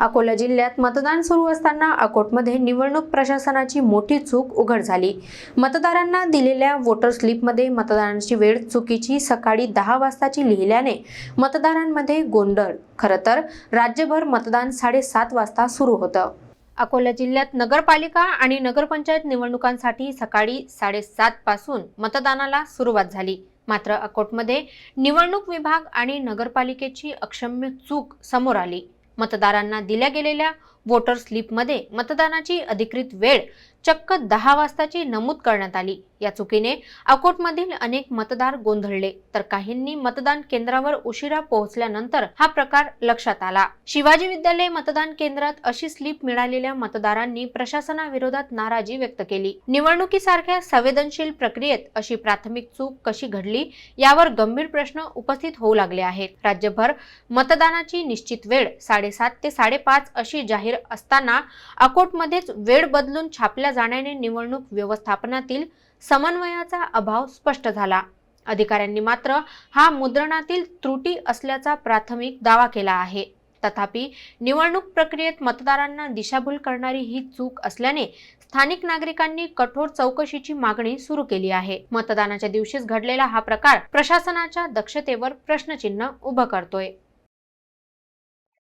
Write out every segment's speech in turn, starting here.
अकोला जिल्ह्यात मतदान सुरू असताना अकोटमध्ये निवडणूक प्रशासनाची मोठी चूक उघड झाली। मतदारांना दिलेल्या वोटर स्लिपमध्ये मतदानाची वेळ चुकीची सकाळी 10 वाजताची लिहिल्याने मतदारांमध्ये गोंधळ। खरं तर राज्यभर मतदान 7:30 वाजता सुरू होतं। अकोला जिल्ह्यात नगरपालिका आणि नगरपंचायत निवडणुकांसाठी सकाळी 7:30 पासून मतदानाला सुरुवात झाली। मात्र अकोटमध्ये निवडणूक विभाग आणि नगरपालिकेची अक्षम्य चूक समोर आली। मतदारांना दिल्या गेलेल्या वोटर स्लिपमध्ये मतदानाची अधिकृत वेळ चक्क 10 वाजताची नमूद करण्यात आली। या चुकीने अकोटमधील अनेक मतदार गोंधळले, तर काहींनी मतदान केंद्रावर उशिरा पोहोचल्यानंतर हा प्रकार लक्षात आला। शिवाजी विद्यालय मतदान केंद्रात अशी स्लिप मिळालेल्या मतदारांनी प्रशासनाविरोधात नाराजी व्यक्त केली। निवडणुकीसारख्या संवेदनशील प्रक्रियेत अशी प्राथमिक चूक कशी घडली यावर गंभीर प्रश्न उपस्थित होऊ लागले आहेत। राज्यभर मतदानाची निश्चित वेळ 7:30 ते 5:30 अशी जाहीर असताना अकोटमध्येच वेळ बदलून छापल्या जाण्याने निवडणूक व्यवस्थापनातील समन्वयाचा अभाव स्पष्ट झाला। अधिकाऱ्यांनी मात्र हा मुद्रणातील त्रुटी असल्याचा प्राथमिक दावा केला आहे। तथापि निवडणूक प्रक्रियेत मतदारांना दिशाभूल करणारी ही चूक असल्याने स्थानिक नागरिकांनी कठोर चौकशीची मागणी सुरू केली आहे। मतदानाच्या दिवशीच घडलेला हा प्रकार प्रशासनाच्या दक्षतेवर प्रश्नचिन्ह उभं करतोय।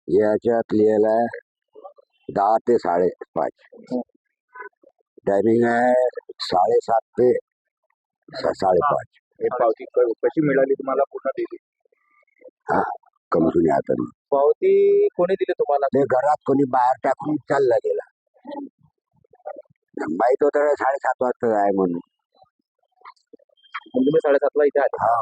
याच्यात लिहिलं आहे 10 ते 5:30, टायमिंग आहे 7:30 ते 5:30। हे पावती कशी मिळाली तुम्हाला? पूर्ण दिली? हा, कमजून आता पावती कोणी दिली तुम्हाला? ते घरात कोणी बाहेर टाकून चालला गेला, माहित होतं 7:30 वाजता आहे म्हणून। तुम्ही 7:30 ला इथे आले? हा।